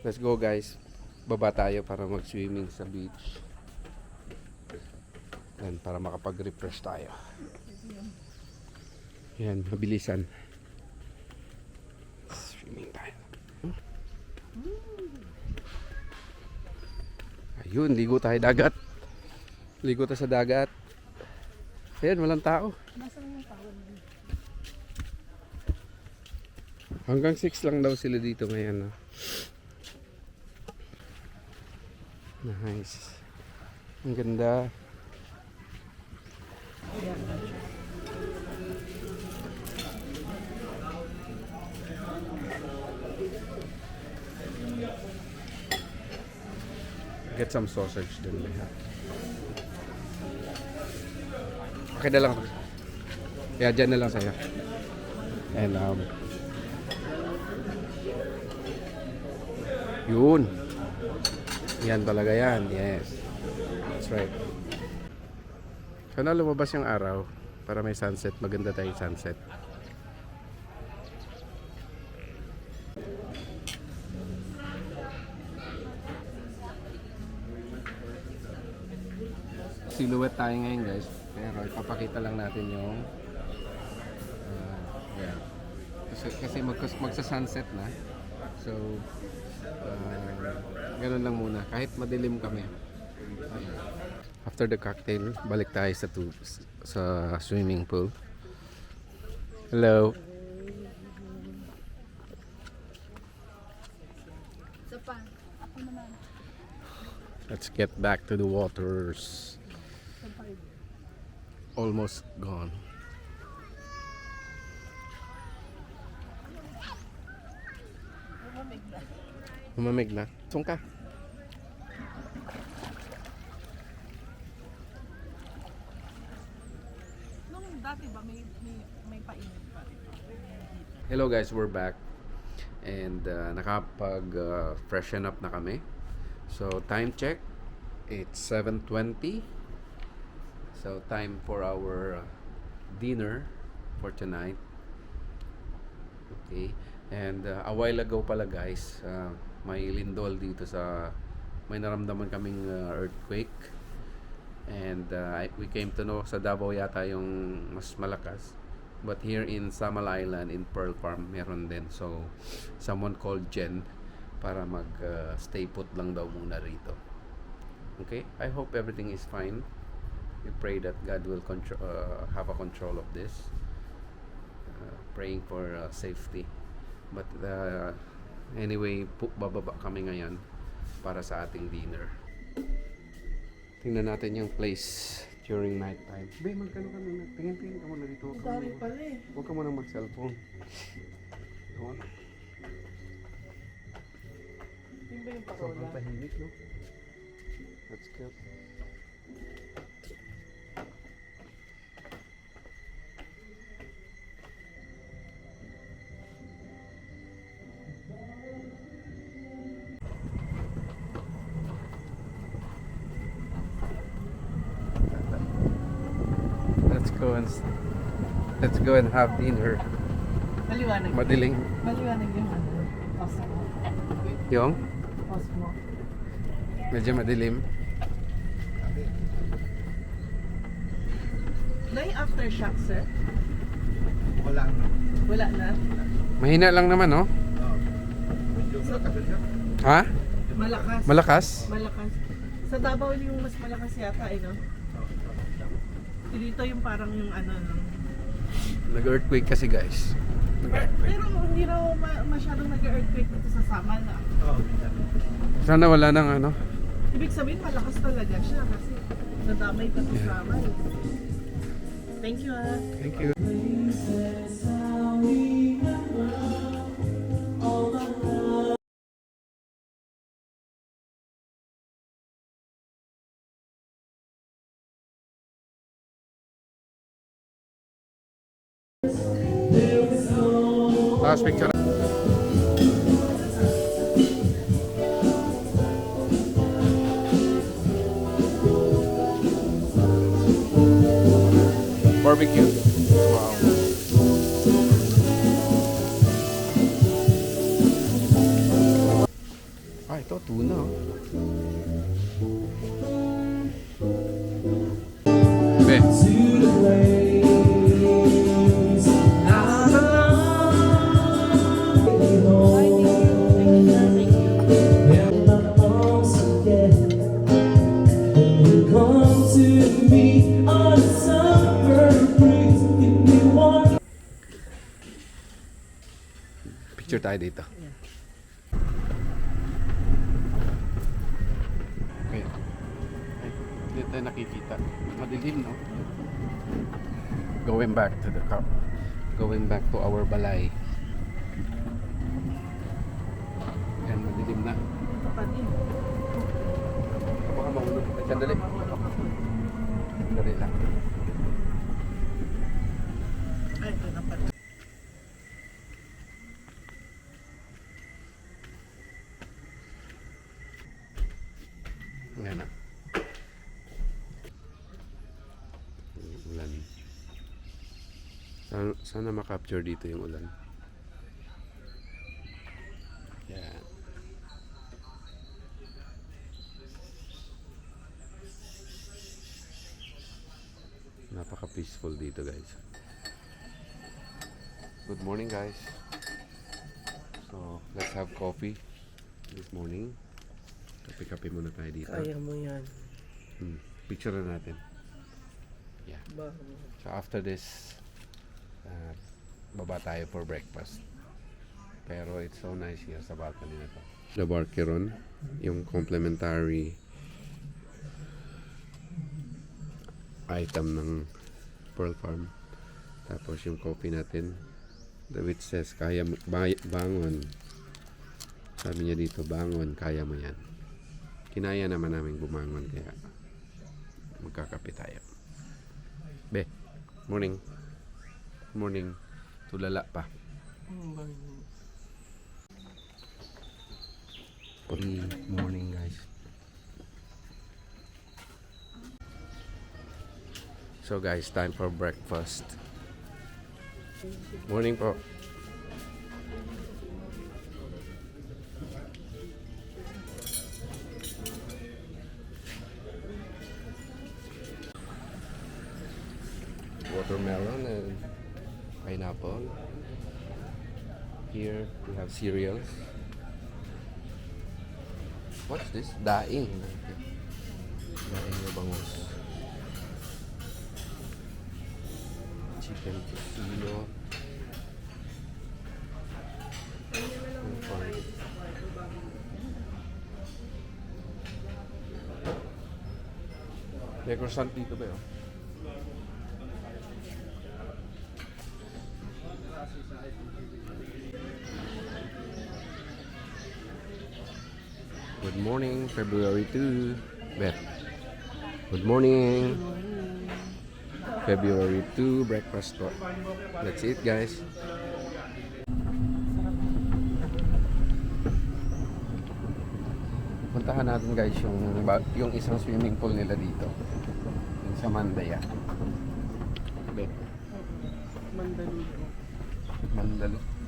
Let's go guys. Baba tayo para mag-swimming sa beach. Yan, para makapag-refresh tayo. Yan, mabilisan. Swimming tayo. Ayun, ligo tayo dagat. Ligo tayo sa dagat. Ayan, walang tao. Hanggang 6 lang daw sila dito ngayon. No? Nice. Ang ganda. Get some sausage dun. Okay na lang. Kaya dyan na lang sa'yo. And yun. Yan talaga yan. Yes. That's right. Sana lumabas yung araw para may sunset. Maganda tayong sunset. Silhouette tayo ngayon guys. Pero ipapakita lang natin yung yeah. Kasi magsa-sunset na. So ganun lang muna. Kahit madilim kami. After the cocktail, balik tayo sa swimming pool. Hello. Let's get back to the waters. Almost gone. Humamig na. Sung ka. Nung dati ba may painit pa? Hello guys, we're back. And nakapag freshen up na kami. So time check, it's 7:20. So time for our dinner for tonight. Okay. And a while ago pala guys, may lindol dito may naramdaman kaming earthquake. And we came to know sa Davao yata yung mas malakas. But here in Samal Island, in Pearl Farm, meron din. So, someone called Jen para stay put lang daw muna rito. Okay? I hope everything is fine. We pray that God will have a control of this. Praying for safety. But anyway, bababa kami ngayon para sa ating dinner. Tingnan natin yung place during night time. Be, magkano ka muna? Tingin ka muna dito. Dami pala eh. Huwag ka muna mag-cellphone. Doon. Yung ba yung Sobrang parola? tahimik, no? That's cute. Let's go and have dinner. Maliwanag. Madiling. Maliwanag yung ano. Osmo. Yung? Osmo. Medyo madilim. Na yung aftershock, sir? Wala na. Wala na? Mahina lang naman, no? Medyo malakas siya. Ha? Malakas. Malakas? Malakas. Sa Davao yung mas malakas yata eh, no? Dito yung parang yung ano, no? Nag-earthquake kasi, guys. Pero hindi raw masyadong nag-earthquake dito sa Samal na. Sana wala nang ano. Ibig sabihin malakas talaga siya kasi nadamay pa sa Samal. Thank you ah. Thank you. Last picture. Barbecue. Wow. ito, tuna. Oh. Be. Picture tayo dito. Okay. Ay, hindi tayo nakikita. Madilim, no? Going back to the car. Going back to our balay. Yan, madilim na. Baka mahulog. Sandali. Sandali lang. Ay, ito na pala. Yan na. Ulan. Sana makapture dito yung ulan. Yan. Napaka-peaceful dito, guys. Good morning, guys. So, let's have coffee this morning. Kape-kape muna tayo dito. Kaya mo yan. Picture na natin. Yeah. Ba? So after this, baba tayo for breakfast. Pero it's so nice here sa balcony na to. The Barkeron, yung complimentary item ng Pearl Farm. Tapos yung coffee natin, the which says, kaya bangon. Sabi niya dito, bangon, kaya mo yan. Kinaya naman namin bumangon, kaya magkakape tayo. Be, morning. Morning. Tulala pa. Good morning, guys. So guys, time for breakfast. Morning po. Watermelon and pineapple. Here we have cereals. What's this? Daing. Daing na bangus. Chicken casino. May croissant dito ba yun? Good morning, February 2. Beth. Good morning. February 2, breakfast po. That's it, guys. Puntahan natin, guys, yung isang swimming pool nila dito. Yung sa Mandaya. Beth.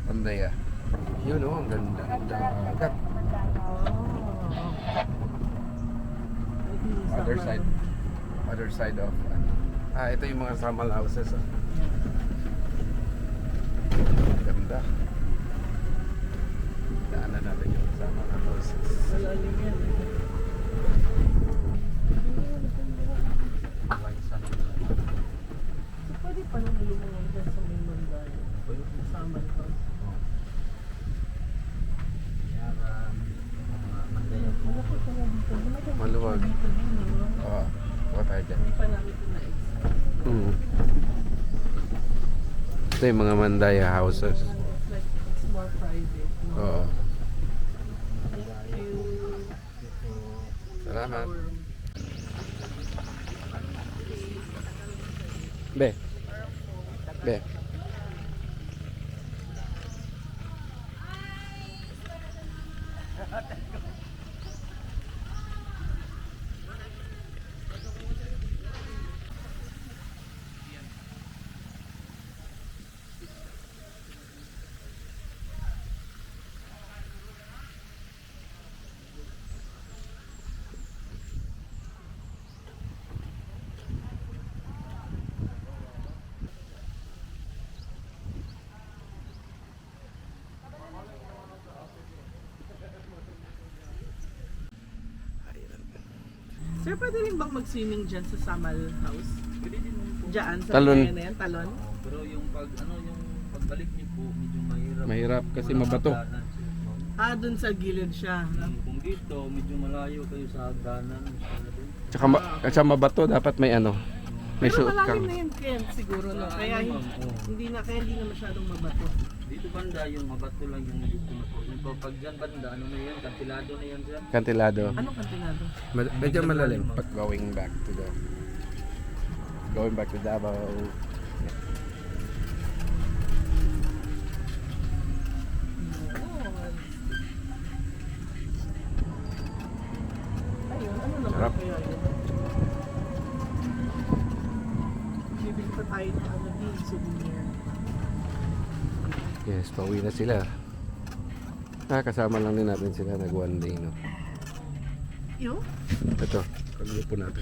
Mandaya. Yun, oh, ang ganda. Dagat. Other side of ito yung mga samal houses. Ganda. Daanan natin yung samal houses. Malalim yan. So, pwede pa nang lumungan dyan sa may Manday. Kasama ko. Maluwag. Oo. Baka tayo dyan. Hindi pa namin ito na-explore. Ito yung mga Mandaya houses. Like, it's more private. Oo. Thank you. Salamat. Be. Be. Sir, pwede rin bang mag-swimming dyan sa Samal House? Pwede din po. Diyan, sa Talon. kaya na yan, talon? Pero yung yung pagbalik niyo po, medyo mahirap. Mahirap kasi Walang mabato. hagdanan, sir. Dun sa gilid siya. Kung dito, medyo malayo kayo sa hagdanan. Tsaka mabato, dapat may ano. May Pero suot malalim kang... na yan, Ken, siguro, no? Kaya hindi na masyadong mabato. Dito banda yung mabato lang yung dito na po. Yung pag dyan banda, ano na yan? Kantilado na yan sir. Kantilado. Anong kantinado? Medyo malalim. Pag going back to Davao. Ayun, ano naman Sarap. kaya yun? Bibili pa tayo ng ano din, souvenir. Yes, pauwi na sila. Kasama lang din natin sila nag one day, no? Yo? Ito, kagrupo natin.